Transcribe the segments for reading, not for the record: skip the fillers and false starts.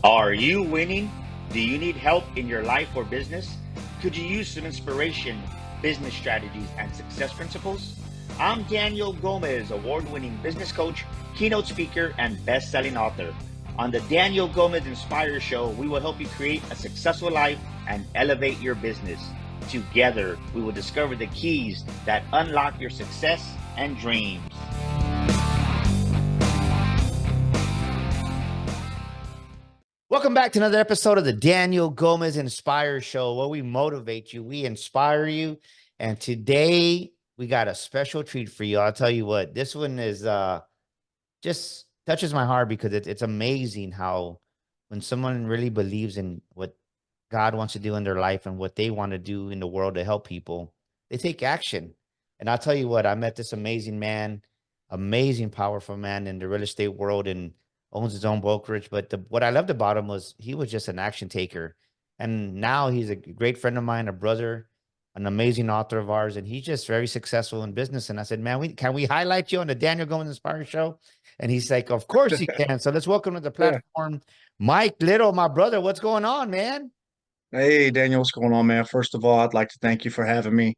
Are you winning? Do you need help in your life or business? Could you use some inspiration, business strategies, and success principles? I'm Daniel Gomez, award-winning business coach, keynote speaker, and best-selling author. On the Daniel Gomez Inspire Show, we will help you create a successful life and elevate your business. Together, we will discover the keys that unlock your success and dreams. Welcome back to another episode of the Daniel Gomez Inspire Show, where we motivate you, we inspire you. And today we got a special treat for you. I'll tell you what, this one is just touches my heart because it's amazing how when someone really believes in what God wants to do in their life and what they want to do in the world to help people, they take action. And I'll tell you what, I met this amazing man, amazing, powerful man in the real estate world, and owns his own brokerage. But what I loved about him was he was just an action taker. And now he's a great friend of mine, a brother, an amazing author of ours, and he's just very successful in business. And I said, man, can we highlight you on the Daniel Gomez Inspire Show? And he's like, of course you can. So let's welcome to the Yeah. platform, Mike Little, my brother. What's going on, man? Hey, Daniel, what's going on, man? First of all, I'd like to thank you for having me.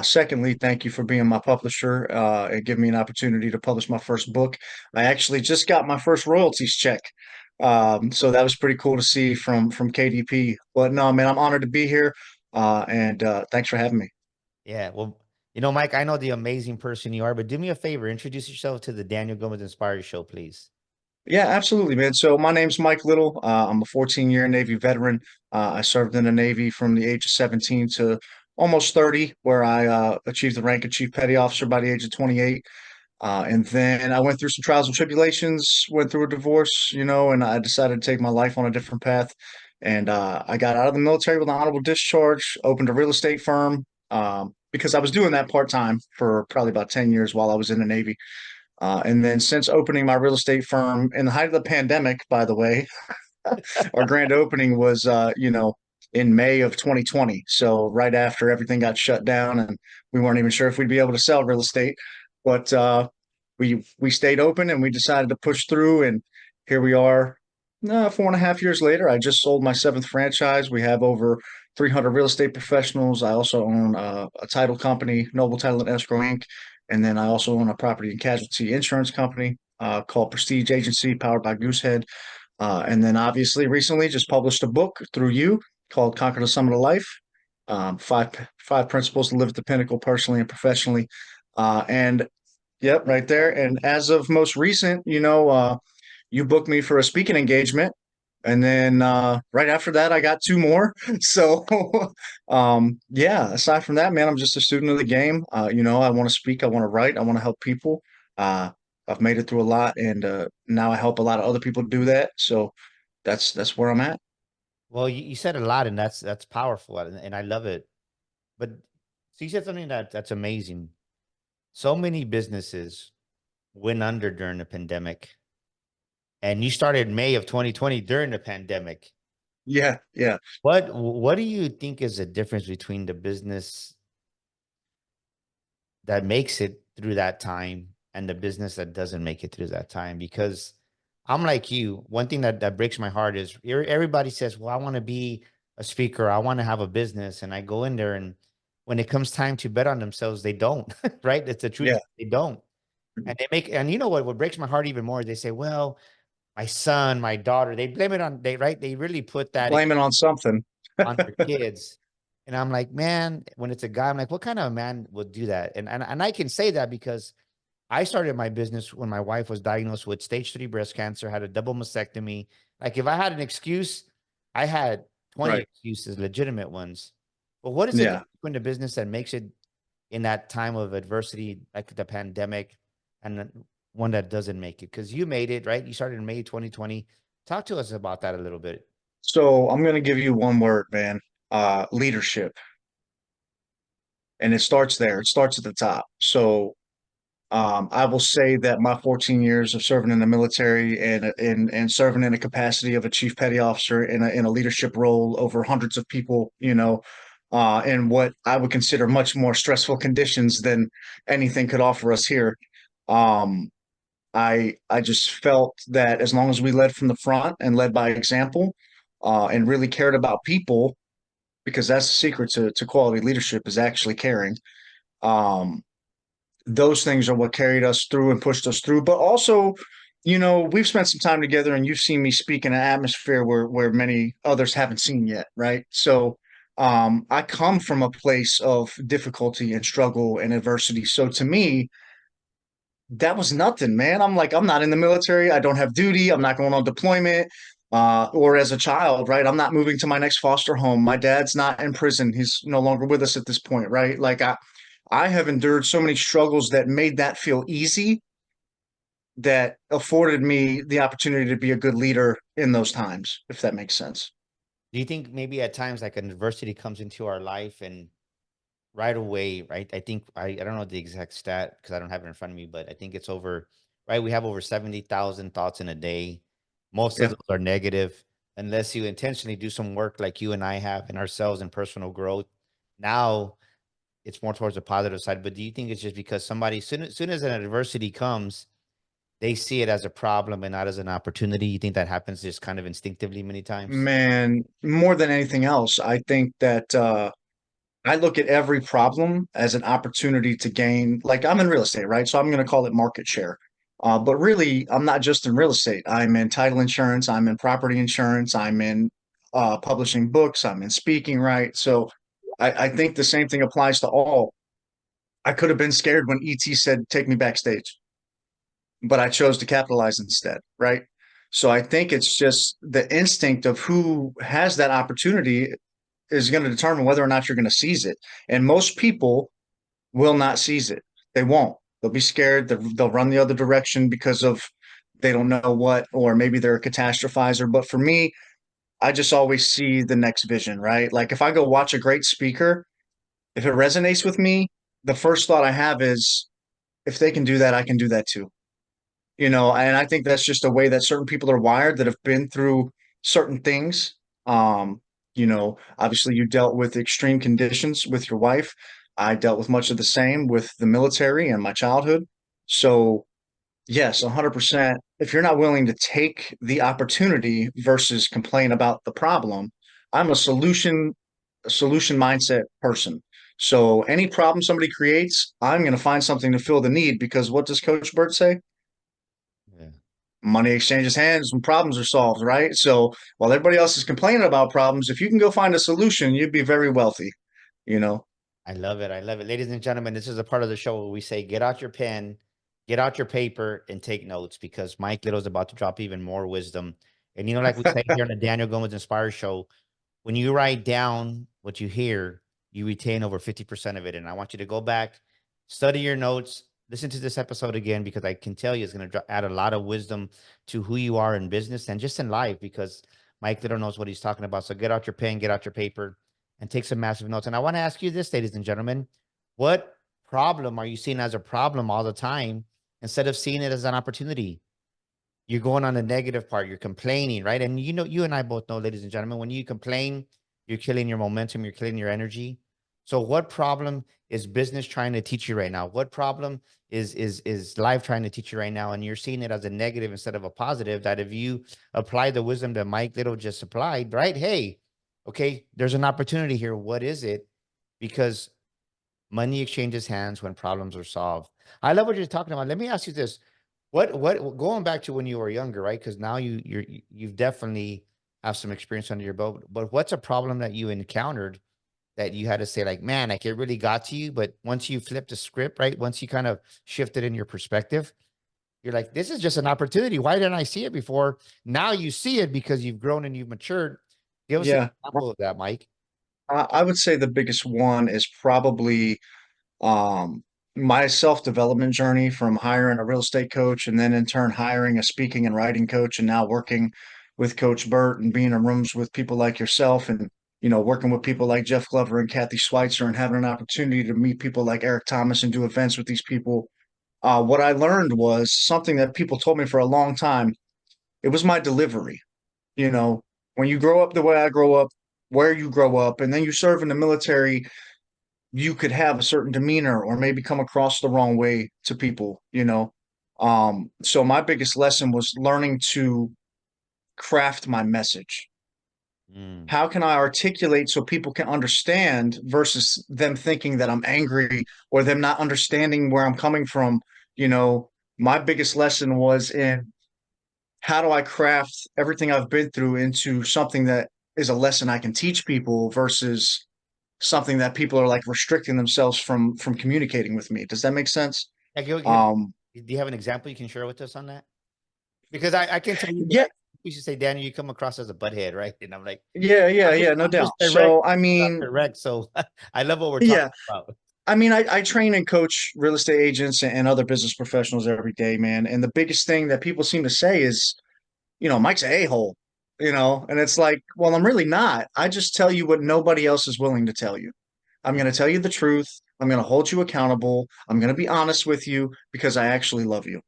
Secondly, thank you for being my publisher and giving me an opportunity to publish my first book. I actually just got my first royalties check. So that was pretty cool to see from KDP. But no, man, I'm honored to be here. And thanks for having me. Yeah, well, Mike, I know the amazing person you are, but do me a favor, introduce yourself to the Daniel Gomez Inspire Show, please. Yeah, absolutely, man. So my name's Mike Little. I'm a 14-year Navy veteran. I served in the Navy from the age of 17 to almost 30, where I achieved the rank of Chief Petty Officer by the age of 28. And then I went through some trials and tribulations, went through a divorce, and I decided to take my life on a different path. And I got out of the military with an honorable discharge, opened a real estate firm because I was doing that part-time for probably about 10 years while I was in the Navy. And then since opening my real estate firm in the height of the pandemic, by the way, our grand opening was, in May of 2020. So right after everything got shut down and we weren't even sure if we'd be able to sell real estate, but we stayed open and we decided to push through. And here we are, 4.5 years later. I just sold my seventh franchise. We have over 300 real estate professionals. I also own a title company, Noble Title and Escrow Inc. And then I also own a property and casualty insurance company called Prestige Agency, powered by Goosehead. And then obviously recently just published a book through you called Conquer the Summit of Life. Five principles to live at the pinnacle personally and professionally. And yep, right there. And as of most recent, you booked me for a speaking engagement. And then right after that, I got two more. So, yeah, aside from that, man, I'm just a student of the game. I want to speak, I want to write, I want to help people. I've made it through a lot, and now I help a lot of other people do that. So that's where I'm at. Well, you said a lot, and that's powerful, and I love it. But so you said something that's amazing. So many businesses went under during the pandemic, and you started May of 2020 during the pandemic. Yeah, yeah. What do you think is the difference between the business that makes it through that time and the business that doesn't make it through that time? Because I'm like you. One thing that breaks my heart is everybody says, well, I want to be a speaker. I want to have a business. And I go in there, and when it comes time to bet on themselves, they don't, right? It's the truth. Yeah. They don't. And you know what breaks my heart even more is they say, well, my son, my daughter, they blame it on, right? They really put that Blame it on something. on their kids. And I'm like, man, when it's a guy, I'm like, what kind of a man would do that? And I can say that because I started my business when my wife was diagnosed with stage 3 breast cancer, had a double mastectomy. Like, if I had an excuse, I had 20 Right. excuses, legitimate ones. But what is it Yeah. in the business that makes it in that time of adversity, like the pandemic, and one that doesn't make it? Because you made it, right? You started in May 2020. Talk to us about that a little bit. So I'm going to give you one word, man. Leadership. And it starts there. It starts at the top. So I will say that my 14 years of serving in the military and serving in a capacity of a chief petty officer in a leadership role over hundreds of people, in what I would consider much more stressful conditions than anything could offer us here. Um, I just felt that as long as we led from the front and led by example, and really cared about people, because that's the secret to quality leadership is actually caring. Um, those things are what carried us through and pushed us through. But also, we've spent some time together, and you've seen me speak in an atmosphere where many others haven't seen yet, right? So, I come from a place of difficulty and struggle and adversity. So to me, that was nothing, man. I'm like, I'm not in the military. I don't have duty. I'm not going on deployment. Or as a child, right? I'm not moving to my next foster home. My dad's not in prison. He's no longer with us at this point, right? Like I have endured so many struggles that made that feel easy, that afforded me the opportunity to be a good leader in those times, if that makes sense. Do you think maybe at times like an adversity comes into our life and right away, right? I think I don't know the exact stat because I don't have it in front of me, but I think it's over, right? We have over 70,000 thoughts in a day. Most of Yeah. those are negative unless you intentionally do some work like you and I have in ourselves and personal growth. Now it's more towards the positive side. But do you think it's just because somebody, soon as an adversity comes, they see it as a problem and not as an opportunity? You think that happens just kind of instinctively many times? Man, more than anything else, I think that I look at every problem as an opportunity to gain. Like I'm in real estate, right? So I'm going to call it market share. But really, I'm not just in real estate. I'm in title insurance. I'm in property insurance. I'm in publishing books. I'm in speaking, right? So I think the same thing applies to all. I could have been scared when ET said, "Take me backstage," but I chose to capitalize instead, right? So I think it's just the instinct of who has that opportunity is going to determine whether or not you're going to seize it. And most people will not seize it. They won't. They'll be scared. They'll run the other direction because of they don't know what, or maybe they're a catastrophizer. But for me, I just always see the next vision, right? Like if I go watch a great speaker, if it resonates with me, the first thought I have is if they can do that, I can do that too. And I think that's just a way that certain people are wired that have been through certain things. Obviously you dealt with extreme conditions with your wife. I dealt with much of the same with the military and my childhood. So yes, 100%. If you're not willing to take the opportunity versus complain about the problem, I'm a solution mindset person. So any problem somebody creates, I'm going to find something to fill the need because what does Coach Burt say? Yeah. Money exchanges hands when problems are solved, right? So while everybody else is complaining about problems, if you can go find a solution, you'd be very wealthy, you know? I love it. I love it. Ladies and gentlemen, this is a part of the show where we say, get out your pen, get out your paper, and take notes because Mike Little's about to drop even more wisdom. And like we say here on the Daniel Gomez Inspire Show, when you write down what you hear, you retain over 50% of it. And I want you to go back, study your notes, listen to this episode again, because I can tell you it's going to add a lot of wisdom to who you are in business and just in life because Mike Little knows what he's talking about. So get out your pen, get out your paper, and take some massive notes. And I want to ask you this, ladies and gentlemen, what problem are you seeing as a problem all the time instead of seeing it as an opportunity? You're going on the negative part. You're complaining, right? And you and I both know, ladies and gentlemen, when you complain, you're killing your momentum, you're killing your energy. So what problem is business trying to teach you right now? What problem is life trying to teach you right now? And you're seeing it as a negative instead of a positive, that if you apply the wisdom that Mike Little just applied, right? Hey, okay, there's an opportunity here. What is it? Because money exchanges hands when problems are solved. I love what you're talking about. Let me ask you this. What going back to when you were younger, right? Because now you've definitely have some experience under your belt. But what's a problem that you encountered that you had to say, like, man, like it really got to you, but once you flipped the script, right? Once you kind of shifted in your perspective, you're like, this is just an opportunity. Why didn't I see it before? Now you see it because you've grown and you've matured. Give us an Yeah. example of that, Mike. I would say the biggest one is probably um, my self-development journey from hiring a real estate coach and then in turn hiring a speaking and writing coach and now working with Coach Burt and being in rooms with people like yourself and working with people like Jeff Glover and Kathy Schweitzer and having an opportunity to meet people like Eric Thomas and do events with these people. What I learned was something that people told me for a long time. It was my delivery. You know, when you grow up the way I grow up, where you grow up, and then you serve in the military, you could have a certain demeanor or maybe come across the wrong way to people. So my biggest lesson was learning to craft my message. Mm. How can I articulate so people can understand versus them thinking that I'm angry or them not understanding where I'm coming from? You know, my biggest lesson was in how do I craft everything I've been through into something that is a lesson I can teach people versus something that people are like restricting themselves from communicating with me. Does that make sense? Like, Um, do you have an example you can share with us on that? Because I can tell you that yeah, we should say, Daniel, you come across as a butthead, right? And I'm like, no I'm just doubt. direct, So I not mean, direct. So I love what we're talking yeah, about. I mean, I train and coach real estate agents and other business professionals every day, man. And the biggest thing that people seem to say is, Mike's a a-hole, and it's like, well, I'm really not. I just tell you what nobody else is willing to tell you. I'm going to tell you the truth. I'm going to hold you accountable. I'm going to be honest with you because I actually love you.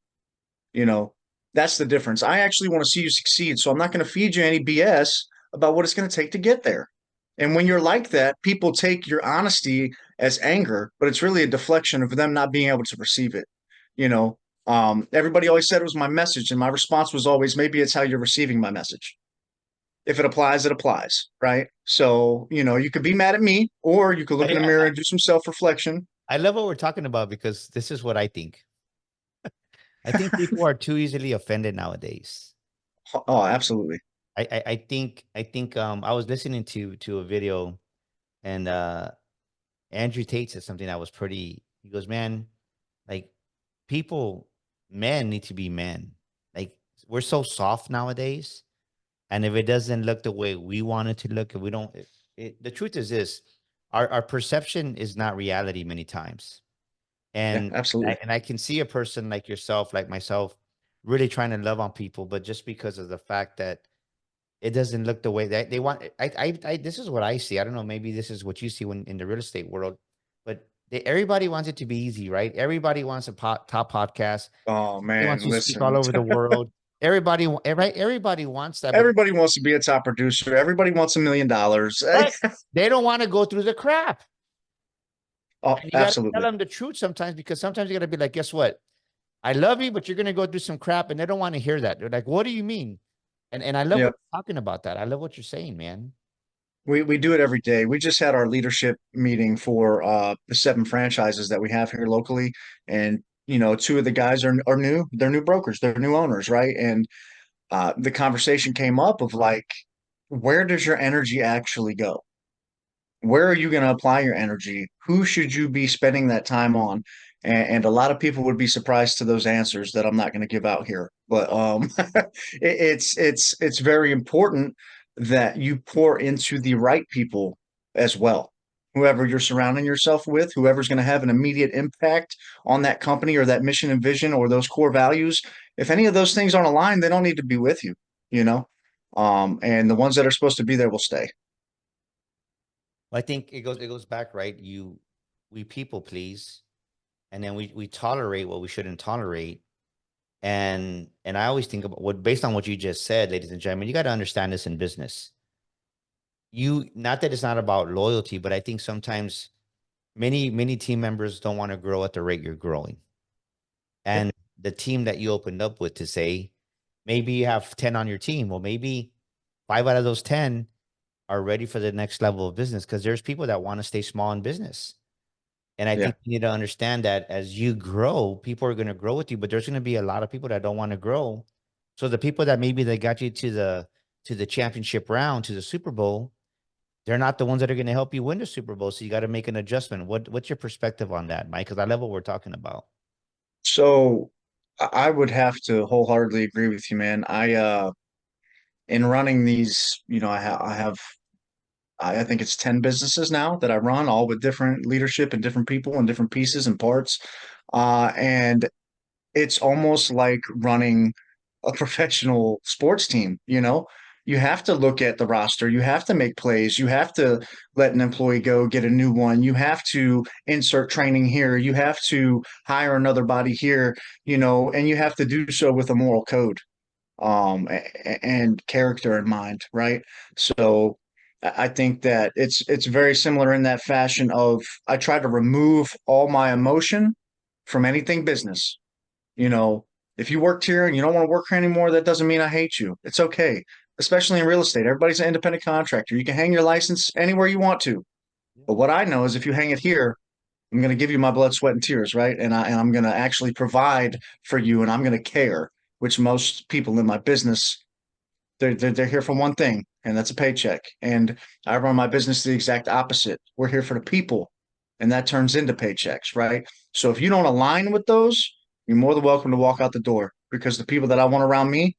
You know, that's the difference. I actually want to see you succeed. So I'm not going to feed you any BS about what it's going to take to get there. And when you're like that, people take your honesty as anger, but it's really a deflection of them not being able to receive it. You know, everybody always said it was my message, and my response was always, maybe it's how you're receiving my message. If it applies, it applies, right? So, you could be mad at me, or you could look in I, the mirror and do some self reflection. I love what we're talking about because this is what I think. I think people are too easily offended nowadays. Oh, absolutely. I was listening to a video and Andrew Tate said something that was pretty. He goes, man, like people, men need to be men. Like we're so soft nowadays, and if it doesn't look the way we want it to look, if we don't, the truth is this: our perception is not reality many times, Yeah, and absolutely. I can see a person like yourself, like myself, really trying to love on people, but just because of the fact that it doesn't look the way that they want. This is what I see. I don't know. Maybe this is what you see when in the real estate world, but everybody wants it to be easy, right? Everybody wants a top podcast. Oh Everybody wants man, to speak all listen. over the world. Right? Everybody wants that, but Everybody wants to be a top producer. Everybody wants $1 million. but they don't want to go through the crap. Oh, And you got to tell absolutely. them the truth sometimes because sometimes you got to be like, guess what? I love you, but you're going to go through some crap, and they don't want to hear that. They're like, what do you mean? And I love what Yep. you're talking about that. I love what you're saying, man. We do it every day. We just had our leadership meeting for the 7 franchises that we have here locally. And, two of the guys are new. They're new brokers, they're new owners, right? And the conversation came up of like, where does your energy actually go? Where are you going to apply your energy? Who should you be spending that time on? And a lot of people would be surprised to those answers that I'm not going to give out here. But it's very important that you pour into the right people as well. Whoever you're surrounding yourself with, whoever's going to have an immediate impact on that company or that mission and vision or those core values. If any of those things aren't aligned, they don't need to be with you, you know. And the ones that are supposed to be there will stay. I think it goes back, right? We people please, and then we tolerate what we shouldn't tolerate. And I always think about what based on what you just said, ladies and gentlemen, you got to understand this in business. You not that it's not about loyalty, but I think sometimes many team members don't want to grow at the rate you're growing. Yeah, And the team that you opened up with to say, maybe you have 10 on your team. Well, maybe 5 out of those 10 are ready for the next level of business because there's people that want to stay small in business. And I yeah. think you need to understand that as you grow, people are going to grow with you, but there's going to be a lot of people that don't want to grow. So the people that maybe they got you to the championship round, to the Super Bowl, they're not the ones that are going to help you win the Super Bowl. So you got to make an adjustment. What's your perspective on that, Mike? Because I love what we're talking about. So I would have to wholeheartedly agree with you, man. In running these, I think it's 10 businesses now that I run, all with different leadership and different people and different pieces and parts. And it's almost like running a professional sports team, you know? You have to look at the roster. You have to make plays. You have to let an employee go, get a new one. You have to insert training here. You have to hire another body here, and you have to do so with a moral code and character in mind, right? So I think that it's very similar in that fashion of I try to remove all my emotion from anything business, you know. If you worked here and you don't want to work here anymore, that doesn't mean I hate you. It's okay. Especially in real estate. Everybody's an independent contractor. You can hang your license anywhere you want to. But what I know is if you hang it here, I'm going to give you my blood, sweat, and tears, right? And I'm going to actually provide for you, and I'm going to care, which most people in my business they're here for one thing, and that's a paycheck. And I run my business the exact opposite. We're here for the people, and that turns into paychecks, right? So if you don't align with those, you're more than welcome to walk out the door because the people that I want around me,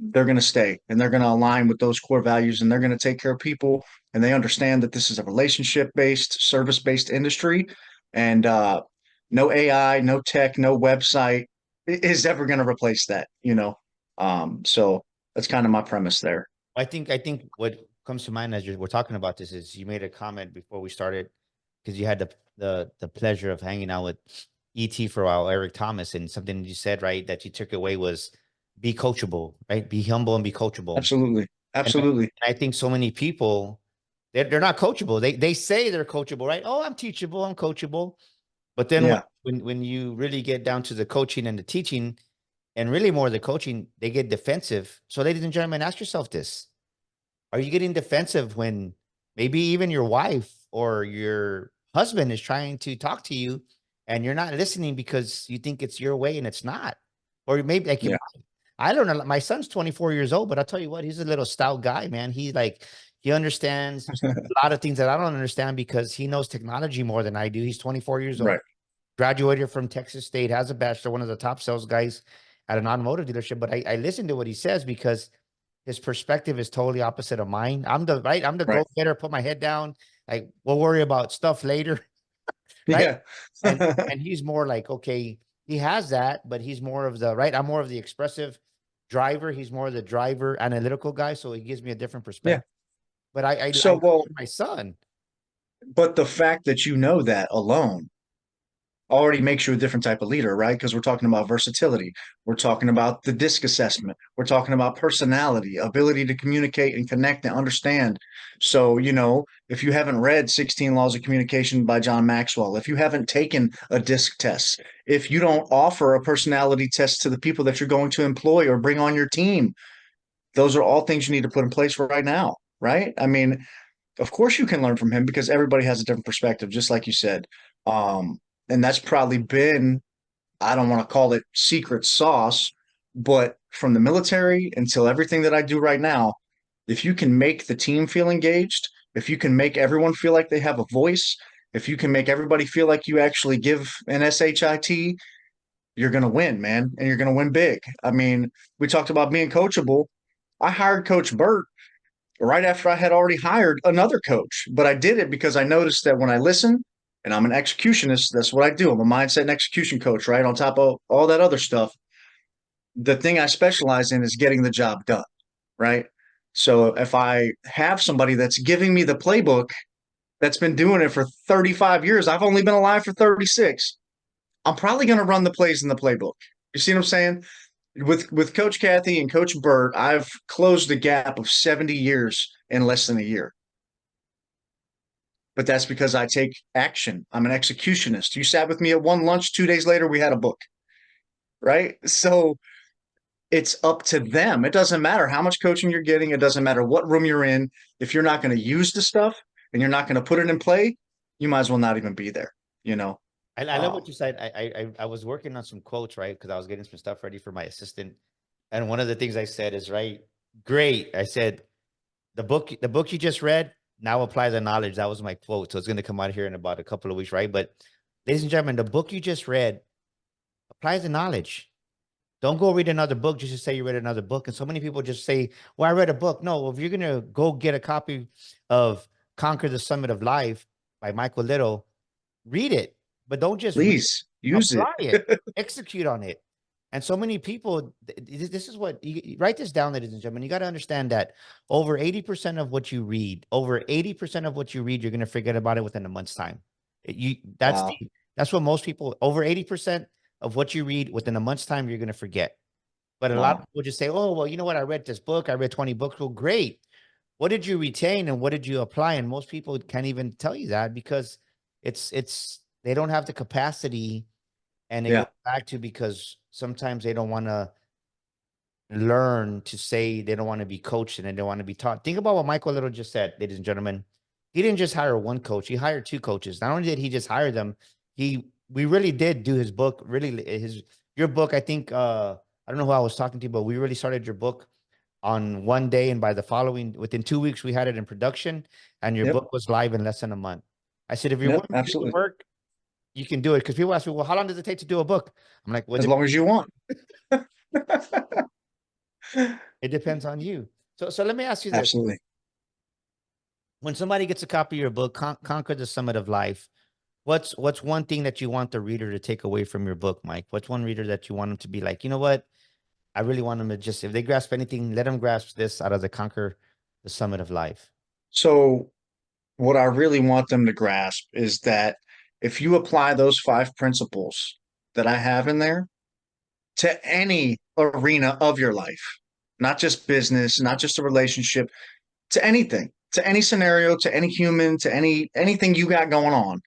they're going to stay and they're going to align with those core values and they're going to take care of people and they understand that this is a relationship based, service based industry. And no AI, no tech, no website is ever going to replace that. So that's kind of my premise there. I think what comes to mind as we're talking about this is you made a comment before we started because you had the pleasure of hanging out with ET for a while, Eric Thomas, and something you said right that you took away was be coachable, right? Be humble and be coachable. Absolutely. And Absolutely. I think so many people they're not coachable. They say they're coachable, right? Oh, I'm teachable, I'm coachable. But then Yeah. when you really get down to the coaching and the teaching, and really more the coaching, they get defensive. So, ladies and gentlemen, ask yourself this: are you getting defensive when maybe even your wife or your husband is trying to talk to you, and you're not listening because you think it's your way and it's not? Or maybe like Yeah. I don't know. My son's 24 years old, but I'll tell you what, he's a little stout guy, man. He understands a lot of things that I don't understand because he knows technology more than I do. He's 24 years old, Right. graduated from Texas State, has a bachelor, one of the top sales guys at an automotive dealership. But I listen to what he says because his perspective is totally opposite of mine. I'm the Right. go-getter, put my head down, like we'll worry about stuff later, right? Yeah. And he's more like, okay, he has that, but he's more of the right. I'm more of the expressive driver. He's more of the driver analytical guy. So he gives me a different Yeah. perspective. But I So, know well, my son. but the fact that you know that alone already makes you a different type of leader, right? Because we're talking about versatility. We're talking about the DISC assessment. We're talking about personality, ability to communicate and connect and understand. So, if you haven't read 16 Laws of Communication by John Maxwell, if you haven't taken a DISC test, if you don't offer a personality test to the people that you're going to employ or bring on your team, those are all things you need to put in place right now, right? I mean, of course you can learn from him because everybody has a different perspective, just like you said. Um, and that's probably been, I don't want to call it secret sauce, but from the military until everything that I do right now, if you can make the team feel engaged, if you can make everyone feel like they have a voice, if you can make everybody feel like you actually give an SHIT, you're going to win, man, and you're going to win big. I mean, we talked about being coachable. I hired Coach Burt right after I had already hired another coach. But I did it because I noticed that when I listen, and I'm an executionist, that's what I do. I'm a mindset and execution coach, right? On top of all that other stuff, the thing I specialize in is getting the job done, right? So if I have somebody that's giving me the playbook that's been doing it for 35 years, I've only been alive for 36. I'm probably going to run the plays in the playbook. You see what I'm saying? With Coach Kathy and Coach Burt, I've closed the gap of 70 years in less than a year. But that's because I take action. I'm an executionist. You sat with me at one lunch, 2 days later, we had a book, right? So it's up to them. It doesn't matter how much coaching you're getting, it doesn't matter what room you're in. If you're not going to use the stuff and you're not going to put it in play, you might as well not even be there, you know? I love what Um, you said. I was working on some quotes, right? Because I was getting some stuff ready for my assistant. And one of the things I said is, right, great. I said, the book you just read, now apply the knowledge. That was my quote. So it's going to come out here in about a couple of weeks, right? But ladies and gentlemen, the book you just read, apply the knowledge. Don't go read another book just to say you read another book. And so many people just say, well, I read a book. No, if you're going to go get a copy of Conquer the Summit of Life by Michael Little, read it, but don't just read it, please use it. apply it, execute on it. And so many people, this is what write this down, ladies and gentlemen. You got to understand that over 80% of what you read, over 80% of what you read, you're going to forget about it within a month's time. Wow. That's what most people, over 80% of what you read within a month's time, you're going to forget. But a lot of Wow. people just say, oh, well, you know what? I read this book. I read 20 books. Well, great. What did you retain and what did you apply? And most people can't even tell you that because they don't have the capacity. And it goes Yeah. back to because sometimes they don't want to learn to say, they don't want to be coached and they don't want to be taught. Think about what Michael Little just said, ladies and gentlemen. He didn't just hire one coach, he hired two coaches. Not only did he just hire them, we really did do his book, really your book, I think I don't know who I was talking to, but we really started your book on one day, and by the following, within 2 weeks, we had it in production, and your Yep. book was live in less than a month. I said, if you're Yep. willing to do the Absolutely. work, you can do it. Because people ask me, well, how long does it take to do a book? I'm like, well, As long as you want. it depends on you. So let me ask you this: Absolutely. when somebody gets a copy of your book, Conquer the Summit of Life, what's one thing that you want the reader to take away from your book, Mike? What's one reader that you want them to be like, you know what? I really want them to just, if they grasp anything, let them grasp this out of the Conquer the Summit of Life. So what I really want them to grasp is that if you apply those 5 principles that I have in there to any arena of your life, not just business, not just a relationship, to anything, to any scenario, to any human, to anything you got going on,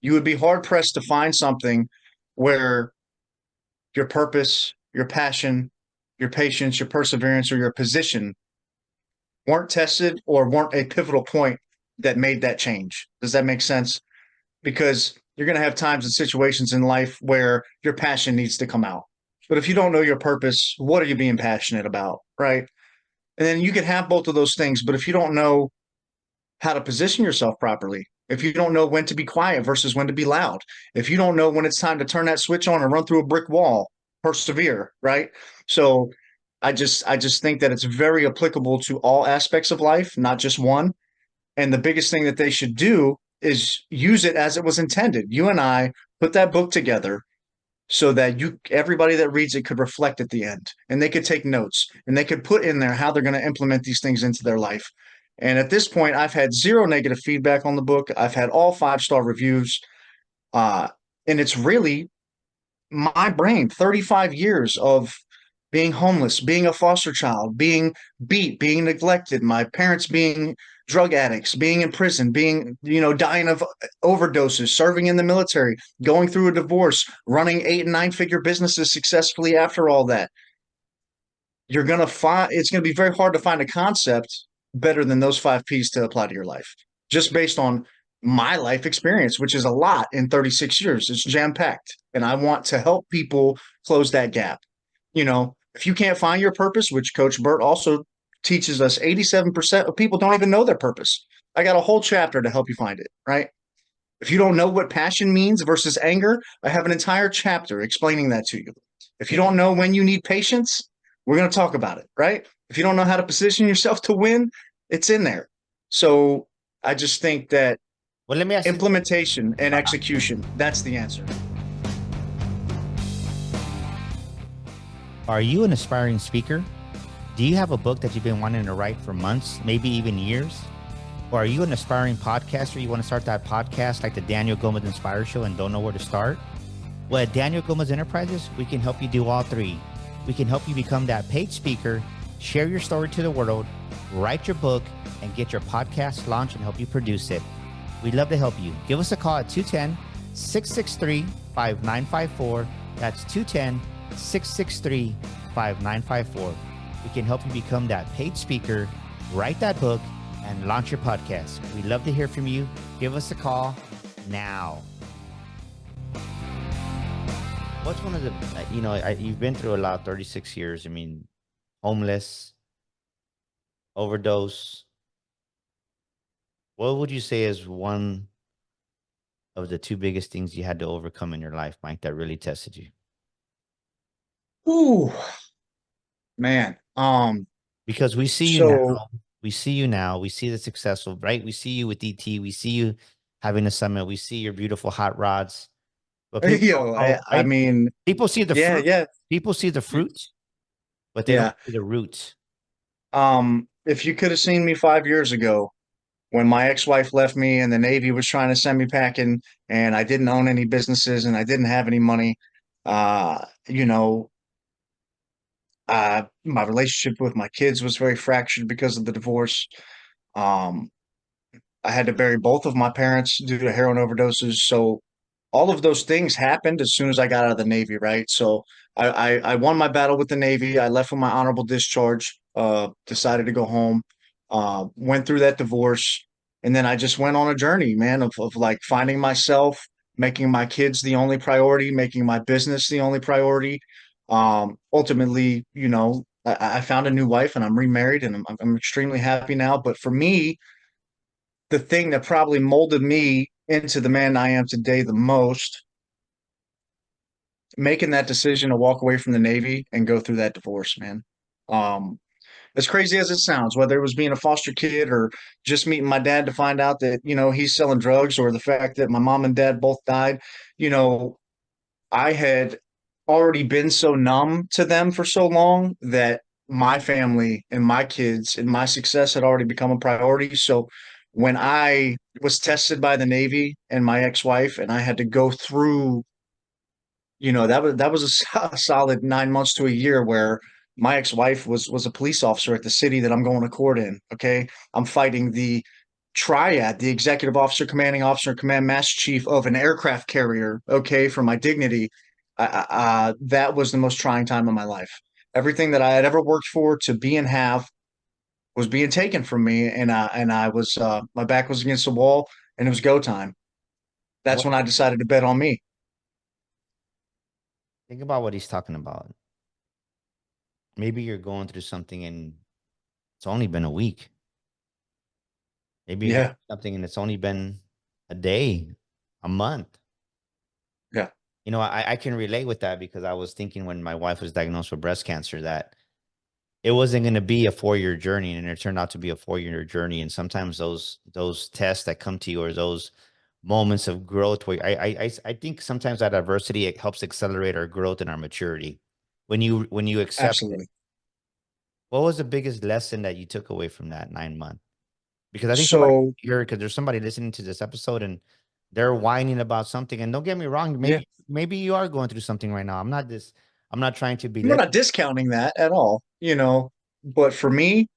you would be hard pressed to find something where your purpose, your passion, your patience, your perseverance, or your position weren't tested or weren't a pivotal point that made that change. Does that make sense? Because you're going to have times and situations in life where your passion needs to come out. But if you don't know your purpose, what are you being passionate about? Right. And then you can have both of those things. But if you don't know how to position yourself properly, if you don't know when to be quiet versus when to be loud, if you don't know when it's time to turn that switch on and run through a brick wall, persevere. Right. So I just think that it's very applicable to all aspects of life, not just one. And the biggest thing that they should do is use it as it was intended. You and I put that book together so that everybody that reads it could reflect at the end, and they could take notes, and they could put in there how they're going to implement these things into their life. And at this point, I've had zero negative feedback on the book. I've had all 5-star reviews. Uh, and it's really my brain, 35 years of being homeless, being a foster child, being beat, being neglected, my parents being drug addicts, being in prison, being, dying of overdoses, serving in the military, going through a divorce, running 8 and 9 figure businesses successfully after all that. You're going to find it's going to be very hard to find a concept better than those 5 P's to apply to your life, just based on my life experience, which is a lot in 36 years. It's jam packed. And I want to help people close that gap. If you can't find your purpose, which Coach Burt also teaches us, 87% of people don't even know their purpose. I got a whole chapter to help you find it, right? If you don't know what passion means versus anger, I have an entire chapter explaining that to you. If you don't know when you need patience, we're going to talk about it, right? If you don't know how to position yourself to win, it's in there. So I just think that Well, let me ask you, implementation and execution, that's the answer. are you an aspiring speaker? Do you have a book that you've been wanting to write for months, maybe even years? Or are you an aspiring podcaster? You want to start that podcast like the Daniel Gomez Inspire Show and don't know where to start? Well, at Daniel Gomez Enterprises, we can help you do all three. We can help you become that paid speaker, share your story to the world, write your book, and get your podcast launched and help you produce it. We'd love to help you. Give us a call at 210-663-5954. That's 210-663-5954. We can help you become that paid speaker, write that book, and launch your podcast. We'd love to hear from you. Give us a call now. What's one of the, you've been through a lot, 36 years. I mean, homeless, overdose. What would you say is one of the two biggest things you had to overcome in your life, Mike, that really tested you? Ooh, man. Because we see you So now. We see you now. We see the successful, right? We see you with DT. We see you having a summit. We see your beautiful hot rods. But people don't I, know, I right? mean, People see the yeah, fruit. yeah, People see the fruit, but they don't yeah. see the roots. If you could have seen me 5 years ago when my ex-wife left me and the Navy was trying to send me packing and I didn't own any businesses and I didn't have any money, uh, you know, my relationship with my kids was very fractured because of the divorce. Um, I had to bury both of my parents due to heroin overdoses. So all of those things happened as soon as I got out of the Navy, right? So I won my battle with the Navy. I left with my honorable discharge, decided to go home, went through that divorce, and then I just went on a journey, man, of like finding myself, making my kids the only priority, making my business the only priority. Ultimately, I found a new wife and I'm remarried and I'm extremely happy now. But for me, the thing that probably molded me into the man I am today the most, making that decision to walk away from the Navy and go through that divorce, man. Um, as crazy as it sounds, whether it was being a foster kid or just meeting my dad to find out that, he's selling drugs, or the fact that my mom and dad both died, you know, I had already been so numb to them for so long that my family and my kids and my success had already become a priority. So when I was tested by the Navy and my ex-wife, and I had to go through, that was a solid 9 months to a year where my ex-wife was a police officer at the city that I'm going to court in. Okay. I'm fighting the triad, the executive officer, commanding officer, and command master chief of an aircraft carrier. Okay. For my dignity. That was the most trying time of my life. Everything that I had ever worked for to be and have was being taken from me. And I was, my back was against the wall and it was go time. That's What? when I decided to bet on me. Think about what he's talking about. Maybe you're going through something and it's only been a week. Maybe you're going Yeah. through something and it's only been a day, a month. Yeah. I can relate with that because I was thinking when my wife was diagnosed with breast cancer that it wasn't going to be a 4-year journey, and it turned out to be a 4-year journey. And sometimes those tests that come to you, or those moments of growth, where I think sometimes that adversity, it helps accelerate our growth and our maturity. When you accept it. Absolutely. What was the biggest lesson that you took away from that 9 month? Because I think somebody So here, because there's somebody listening to this episode and they're whining about something. And don't get me wrong, yeah, maybe you are going through something right now. I'm not trying to we're belittle. not discounting that at all, but for me,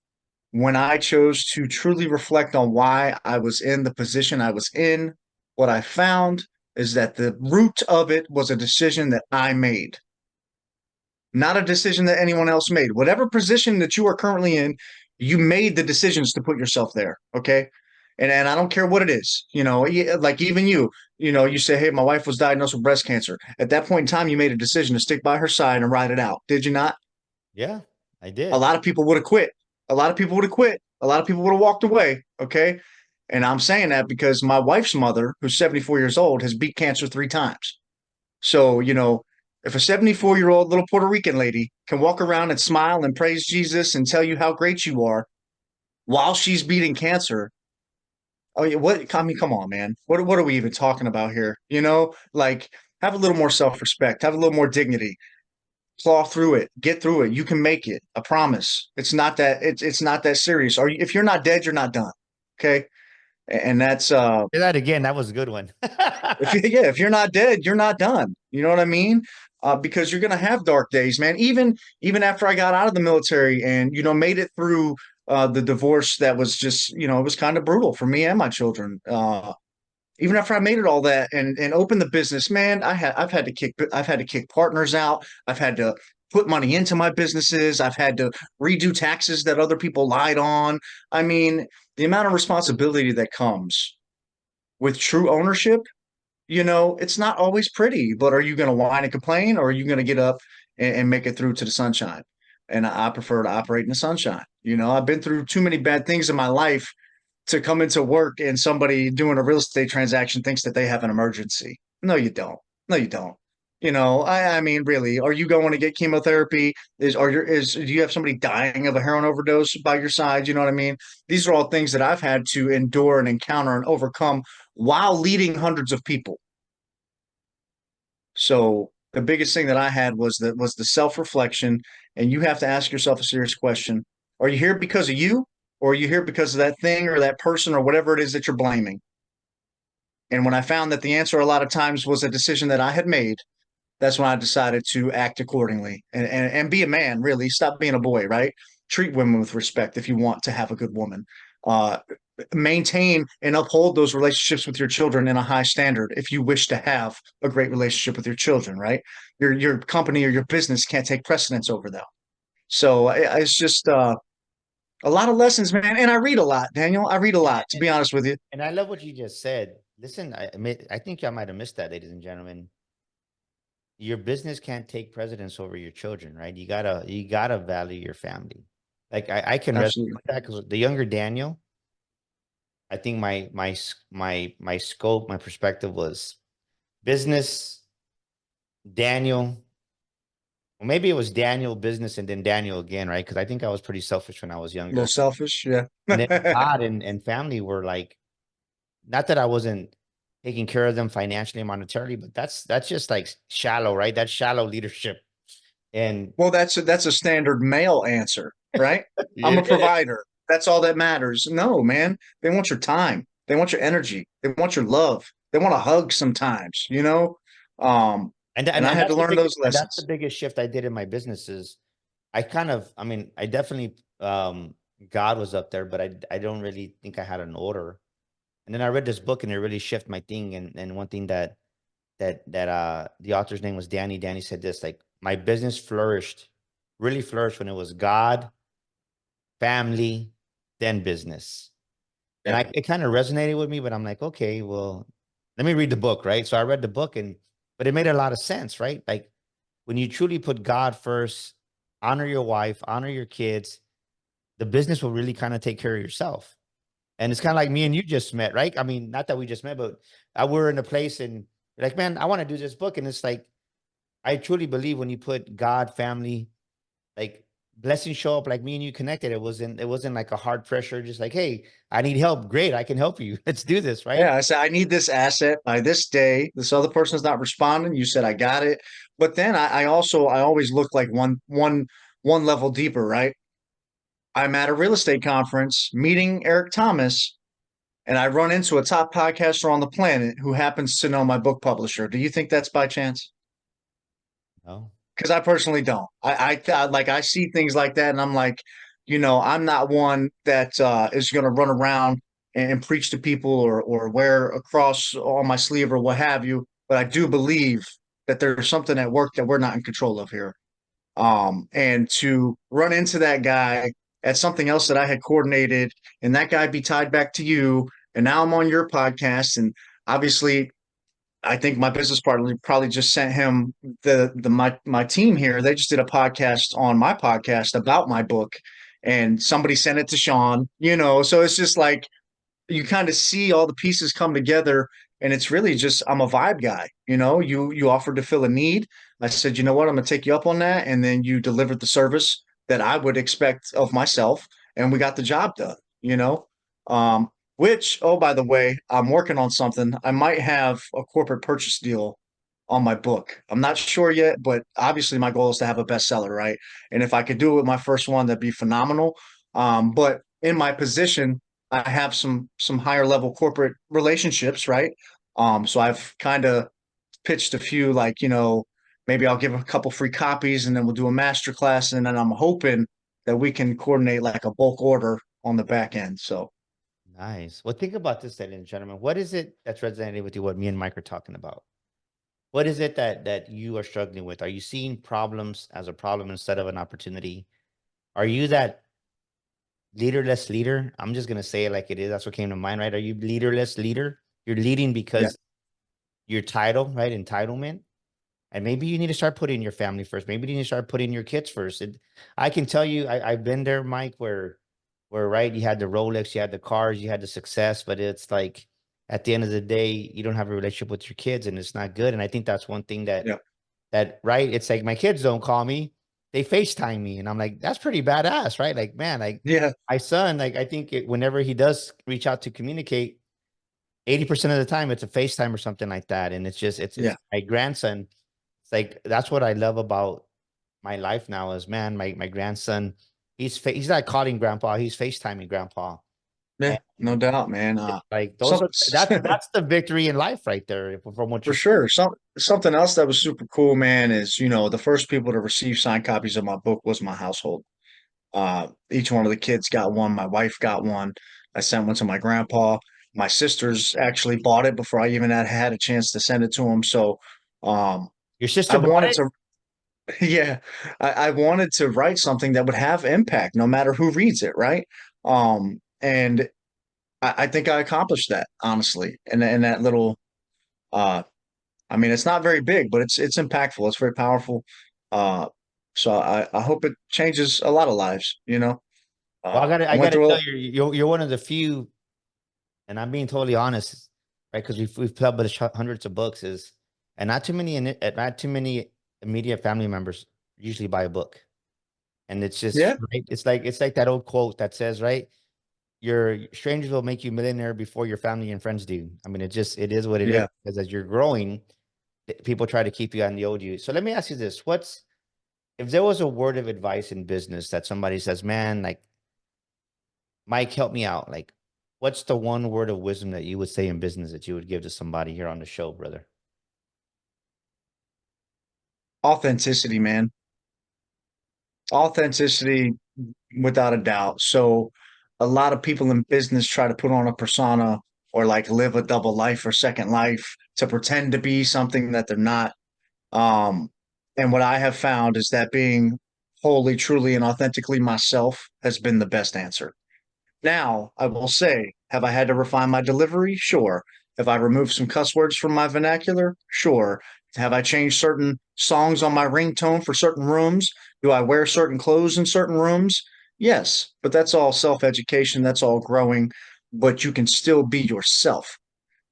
when I chose to truly reflect on why I was in the position I was in, what I found is that the root of it was a decision that I made, not a decision that anyone else made. Whatever position that you are currently in, you made the decisions to put yourself there. Okay. And I don't care what it is, like even you say, hey, my wife was diagnosed with breast cancer. At that point in time, you made a decision to stick by her side and ride it out. Did you not? Yeah, I A did. lot of people would have quit. A lot of people would have quit. A lot of people would have walked away. Okay. And I'm saying that because my wife's mother, who's 74 years old, has beat cancer 3 times. So, if a 74-year-old little Puerto Rican lady can walk around and smile and praise Jesus and tell you how great you are while she's beating cancer, oh yeah, what I mean, come on, man. What are we even talking about here? Like have a little more self-respect, have a little more dignity, claw through it, get through it. You can make it. I promise. It's not that serious. If you're not dead, you're not done. Okay. And that's Say that again. That was a good one. if you're not dead, you're not done. You know what I mean? Because you're gonna have dark days, man. Even after I got out of the military and made it through the divorce, that was just it was kind of brutal for me and my children. Even after I made it all that and opened the business, man, I've had to kick partners out. I've had to put money into my businesses. I've had to redo taxes that other people lied on. I mean, the amount of responsibility that comes with true ownership, it's not always pretty, but are you going to whine and complain, or are you going to get up and make it through to the sunshine? And I prefer to operate in the sunshine. I've been through too many bad things in my life to come into work and somebody doing a real estate transaction thinks that they have an emergency. No, you don't. No, you don't. I mean, really, are you going to get chemotherapy? Do you have somebody dying of a heroin overdose by your side? You know what I mean? These are all things that I've had to endure and encounter and overcome while leading hundreds of people. So the biggest thing that I had was the self-reflection, and you have to ask yourself a serious question. Are you here because of you, or are you here because of that thing or that person or whatever it is that you're blaming? And when I found that the answer a lot of times was a decision that I had made, that's when I decided to act accordingly and be a man, really. Stop being a boy, right? Treat women with respect if you want to have a good woman. Uh, maintain and uphold those relationships with your children in a high standard if you wish to have a great relationship with your children, right? Your company or your business can't take precedence over them. So it's just a lot of lessons, man. And I read a lot, Daniel. I read a And, lot, to be honest with you. and I love what you just said. Listen, I think y'all might have missed that, ladies and gentlemen. Your business can't take precedence over your children, right? You gotta value your family. Like I can resonate Absolutely. with that because the younger Daniel, I think my scope, my perspective was business, Daniel. Well, maybe it was Daniel business and then Daniel again, right? Because I think I was pretty selfish when I was A little younger. selfish, yeah. And then God and family were like, not that I wasn't taking care of them financially and monetarily, but that's just like shallow, right? That's shallow leadership. And Well, that's a standard male answer, right? I'm a it is. provider. That's all that matters. No, man. They want your time. They want your energy. They want your love. They want a hug sometimes, you know? Um, and I had to learn those That's the lessons. biggest shift I did in my businesses. I mean, I definitely God was up there, but I don't really think I had an order. And then I read this book and it really shifted my thing. And one thing that the author's name was Danny. Danny said this, like, my business flourished, really flourished when it was God, family, then business. And Yeah. it kind of resonated with me, but I'm like, okay, well, let me read the book, right? So I read the book but it made a lot of sense, right? Like when you truly put God first, honor your wife, honor your kids, the business will really kind of take care of yourself. And it's kind of like me and you just met, right? I mean, not that we just met, but we're in a place and you're like, man, I want to do this book. And it's like, I truly believe when you put God, family, like blessings show up, like me and you connected. It wasn't like a hard pressure, just like, hey, I need help. Great, I can help you. Let's do this, right? Yeah, I said I need this asset by this day. This other person's not responding. You said I got it. But then I always look like one level deeper, right? I'm at a real estate conference meeting Eric Thomas, and I run into a top podcaster on the planet who happens to know my book publisher. Do you think that's by chance? No. Because I personally don't. I see things like that, and I'm like, I'm not one that is going to run around and preach to people or wear a cross on my sleeve or what have you. But I do believe that there's something at work that we're not in control of here. And to run into that guy at something else that I had coordinated, and that guy be tied back to you, and now I'm on your podcast, and obviously I think my business partner probably just sent him my team here. They just did a podcast on my podcast about my book, and somebody sent it to Sean. So it's just like you kind of see all the pieces come together, and it's really just I'm a vibe guy. You offered to fill a need. I said, you know what, I'm gonna take you up on that, and then you delivered the service that I would expect of myself, and we got the job done. You know, um, which oh by the way, I'm working on something. I might have a corporate purchase deal on my book. I'm not sure yet, but obviously my goal is to have a bestseller, right? And if I could do it with my first one, that'd be phenomenal. But in my position, I have some higher level corporate relationships, right? So I've kind of pitched a few, like, maybe I'll give a couple free copies and then we'll do a master class. And then I'm hoping that we can coordinate like a bulk order on the back end. So Nice. Well, think about this, ladies and gentlemen. What is it that's resonating with you? What me and Mike are talking about? What is it that you are struggling with? Are you seeing problems as a problem instead of an opportunity? Are you that leaderless leader? I'm just gonna say it like it is. That's what came to mind, right? Are you leaderless leader? You're leading yeah, because your title, right? Entitlement. And maybe you need to start putting your family first. Maybe you need to start putting your kids first. I can tell you, I've been there, Mike, where right, you had the Rolex, you had the cars, you had the success, but it's like at the end of the day, you don't have a relationship with your kids, and it's not good. And I think that's one thing yeah, that right. It's like my kids don't call me; they FaceTime me, and I'm like, that's pretty badass, right? Like, man, like yeah, my son, like I think whenever he does reach out to communicate, 80% of the time it's a FaceTime or something like that. And it's just it's yeah. my grandson. It's like that's what I love about my life now is, man, my grandson, he's not calling grandpa, he's FaceTiming grandpa. Yeah, And no doubt, man. it's like those Some are that's the victory in life right there from what For you're sure. Something else that was super cool, man, is the first people to receive signed copies of my book was my household. Each one of the kids got one. My wife got one. I sent one to my grandpa. My sisters actually bought it before I even had a chance to send it to them. So um, Your I sister bought wanted it? to, yeah, I wanted to write something that would have impact no matter who reads it, right? And I think I accomplished that, honestly. And that little, uh, I mean, it's not very big, but it's impactful. It's very powerful. Uh, so I hope it changes a lot of lives, you know. Well, I I went gotta through tell you, you're one of the few, and I'm being totally honest, right? Because we've published hundreds of books, and not too many, not too many immediate family members usually buy a book, and it's just yeah, right. It's like that old quote that says, right, your strangers will make you millionaire before your family and friends do. I mean, it is what it is yeah. because as you're growing, people try to keep you on the old you. So let me ask you this: what's if there was a word of advice in business that somebody says, man, like Mike, help me out. Like, what's the one word of wisdom that you would say in business that you would give to somebody here on the show, brother? Authenticity, man. Authenticity, without a doubt. So, a lot of people in business try to put on a persona or like live a double life or second life to pretend to be something that they're not. Um, and what I have found is that being wholly, truly, and authentically myself has been the best answer. Now, I will say, have I had to refine my delivery? Sure. Have I removed some cuss words from my vernacular? Sure. Have I changed certain songs on my ringtone for certain rooms? Do I wear certain clothes in certain rooms? Yes, but that's all self education. That's all growing. But you can still be yourself.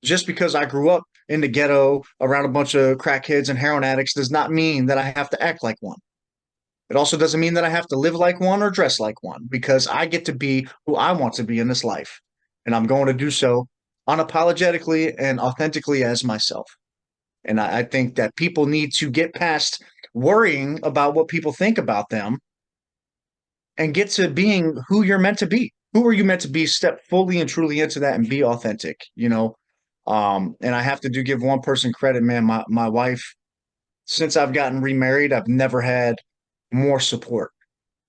Just because I grew up in the ghetto around a bunch of crackheads and heroin addicts does not mean that I have to act like one. It also doesn't mean that I have to live like one or dress like one because I get to be who I want to be in this life. And I'm going to do so unapologetically and authentically as myself. And I think that people need to get past worrying about what people think about them and get to being who you're meant to be. Who are you meant to be? Step fully and truly into that and be authentic, you know? And I have to do give one person credit, man. My wife, since I've gotten remarried, I've never had more support.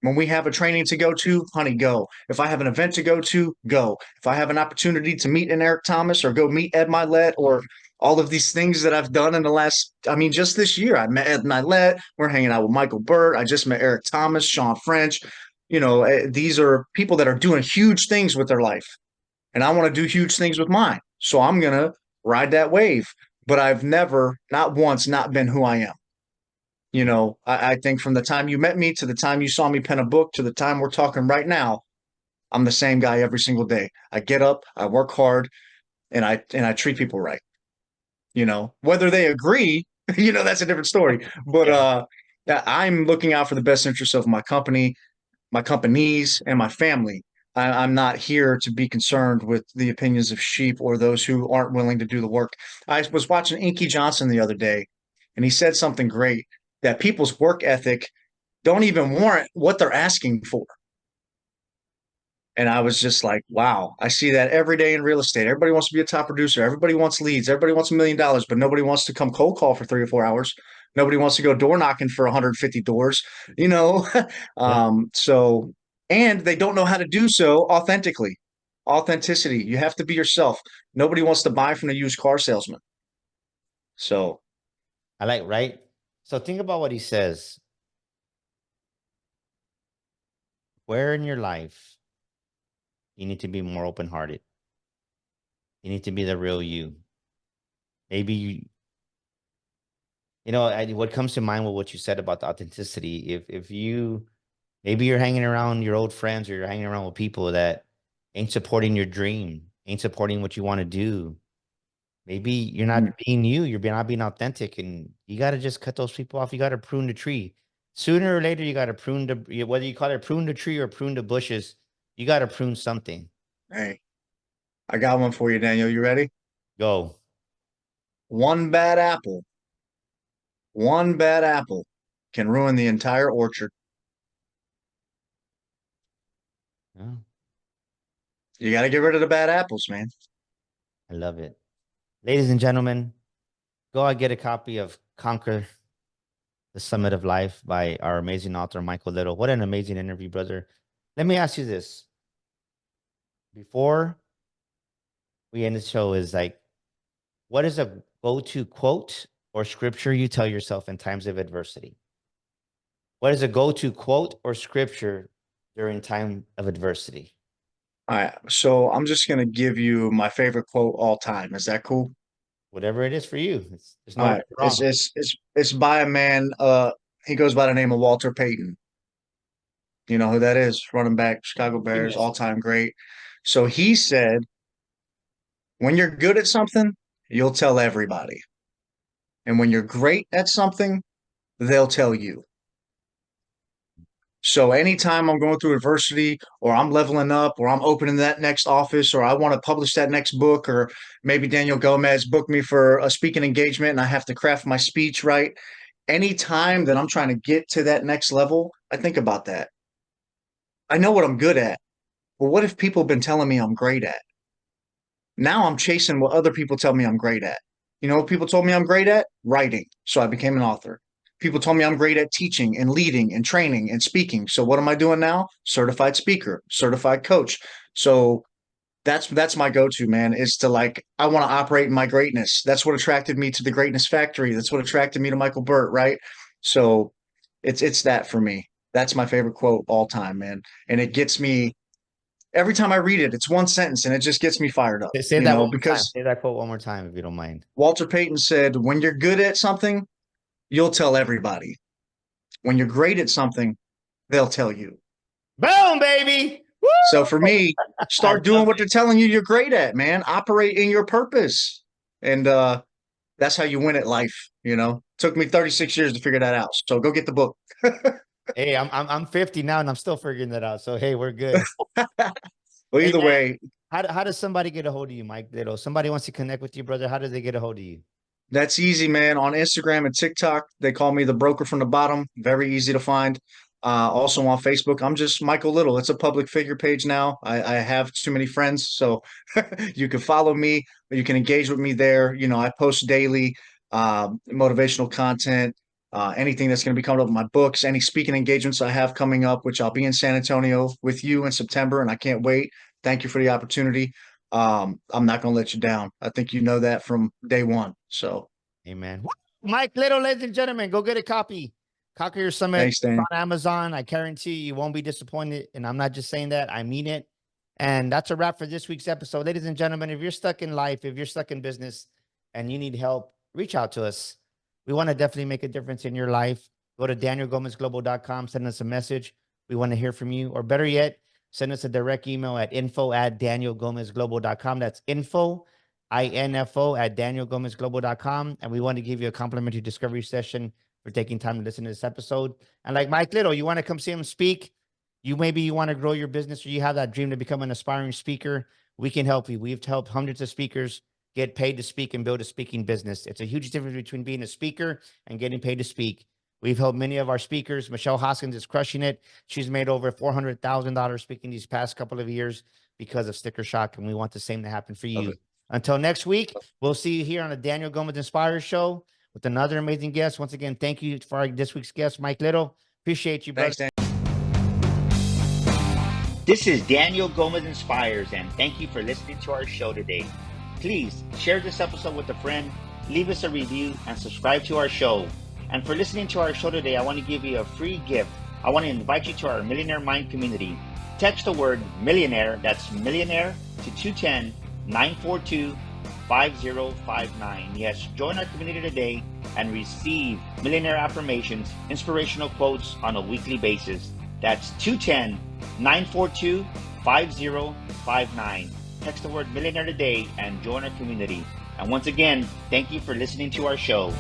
When we have a training to go to, honey, go. If I have an event to go to, go. If I have an opportunity to meet an Eric Thomas or go meet Ed Milet or all of these things that I've done in the last, I mean, just this year, I met Ed Milet. We're hanging out with Michael Burt. I just met Eric Thomas, Sean French. You know, these are people that are doing huge things with their life. And I want to do huge things with mine. So I'm going to ride that wave. But I've never, not once, not been who I am. You know, I think from the time you met me to the time you saw me pen a book to the time we're talking right now, I'm the same guy every single day. I get up, I work hard, and I treat people right. You know, whether they agree, you know, that's a different story. But Yeah. yeah, I'm looking out for the best interests of my company, my companies, and my family. I'm not here to be concerned with the opinions of sheep or those who aren't willing to do the work. I was watching Inky Johnson the other day, and he said something great that people's work ethic don't even warrant what they're asking for. And I was just like, wow, I see that every day in real estate. Everybody wants to be a top producer. Everybody wants leads. Everybody wants $1 million, but nobody wants to come cold call for 3 or 4 hours. Nobody wants to go door knocking for 150 doors, you know? Yeah. So, and they don't know how to do so authentically. Authenticity. You have to be yourself. Nobody wants to buy from a used car salesman. So, I like, right? So think about what he says. Where in your life you need to be more open hearted? You need to be the real you. Maybe what comes to mind with what you said about the authenticity. If you maybe you're hanging around your old friends or you're hanging around with people that ain't supporting your dream, ain't supporting what you want to do. Maybe you're not being you, not being authentic, and you got to just cut those people off. You got to prune the tree. Sooner or later, you got to whether you call it prune the tree or prune the bushes, you got to prune something. hey, I got one for you, Daniel. You ready? Go. One bad apple, one bad apple can ruin the entire orchard. Yeah, You got to get rid of the bad apples, man. I love it. Ladies and gentlemen, go out get a copy of Conquer the Summit of Life by our amazing author, Michael Little. What an amazing interview, brother. Let me ask you this. before we end the show is like, what is a go-to quote or scripture you tell yourself in times of adversity? What is a go-to quote or scripture during time of adversity? All right, so I'm just gonna give you my favorite quote all time. Is that cool? Whatever it is for you. There's All no right right, or wrong. it's by a man. He goes by the name of Walter Payton. You know who that is? Running back, Chicago Bears, Famous. all time great. So he said, "When you're good at something, you'll tell everybody, and when you're great at something, they'll tell you." So anytime I'm going through adversity or I'm leveling up or I'm opening that next office or I want to publish that next book or maybe Daniel Gomez booked me for a speaking engagement and I have to craft my speech right. Anytime that I'm trying to get to that next level, I think about that. I know what I'm good at, but what if people have been telling me I'm great at? Now I'm chasing what other people tell me I'm great at. You know what people told me I'm great at? Writing. So I became an author. People told me I'm great at teaching and leading and training and speaking. So what am I doing now? Certified speaker, certified coach. So that's my go-to, man, is to like I want to operate in my greatness. That's what attracted me to the Greatness Factory. That's what attracted me to Michael Burt, right? So it's that for me. That's my favorite quote all time, man. And it gets me every time I read it, it's one sentence and it just gets me fired up, Say you that know, one more time. because Say that quote one more time if you don't mind. Walter Payton said, when you're good at something, you'll tell everybody. When you're great at something, they'll tell you. Boom, baby. Woo! So for me, I start doing love what they're telling you you're great at, man. Operate in your purpose. And that's how you win at life, you know. Took me 36 years to figure that out. So go get the book. Hey, I'm 50 now and I'm still figuring that out. So hey, we're good. Well, Hey either man, way, how does somebody get a hold of you, Mike Little? Somebody wants to connect with you, brother. How do they get a hold of you? that's easy, man. On Instagram and TikTok, they call me the broker from the bottom. Very easy to find. Also on Facebook, I'm just Michael Little. It's a public figure page now. I have too many friends, so you can follow me. You can engage with me there. You know, I post daily motivational content, anything that's going to be coming up in my books, any speaking engagements I have coming up, which I'll be in San Antonio with you in September, and I can't wait. Thank you for the opportunity. I'm not going to let you down. I think you know that from day one. So Amen. Mike Little, ladies and gentlemen, go get a copy. Conquer Your Summit. thanks, It's Dan. on Amazon. I guarantee you won't be disappointed. And I'm not just saying that, I mean it. And that's a wrap for this week's episode. Ladies and gentlemen, if you're stuck in life, if you're stuck in business and you need help, reach out to us. We want to definitely make a difference in your life. Go to danielgomezglobal.com, send us a message. We want to hear from you. Or better yet, send us a direct email at info@danielgomezglobal.com. That's info@danielgomezglobal.com. And we want to give you a complimentary discovery session for taking time to listen to this episode. And like Mike Little, you want to come see him speak? You want to grow your business or you have that dream to become an aspiring speaker, we can help you. We've helped hundreds of speakers get paid to speak and build a speaking business. It's a huge difference between being a speaker and getting paid to speak. We've helped many of our speakers. Michelle Hoskins is crushing it. She's made over $400,000 speaking these past couple of years because of Sticker Shock, and we want the same to happen for you. Until next week, we'll see you here on the Daniel Gomez Inspires Show with another amazing guest. Once again, thank you for this week's guest, Mike Little. Appreciate you, brother. Thanks, Dan. This is Daniel Gomez Inspires, and thank you for listening to our show today. Please share this episode with a friend, leave us a review, and subscribe to our show. And for listening to our show today, I want to give you a free gift. I want to invite you to our Millionaire Mind community. Text the word millionaire, that's millionaire, to 210-942-5059. Yes, join our community today and receive millionaire affirmations, inspirational quotes on a weekly basis. That's 210-942-5059. Text the word millionaire today and join our community. And once again, thank you for listening to our show.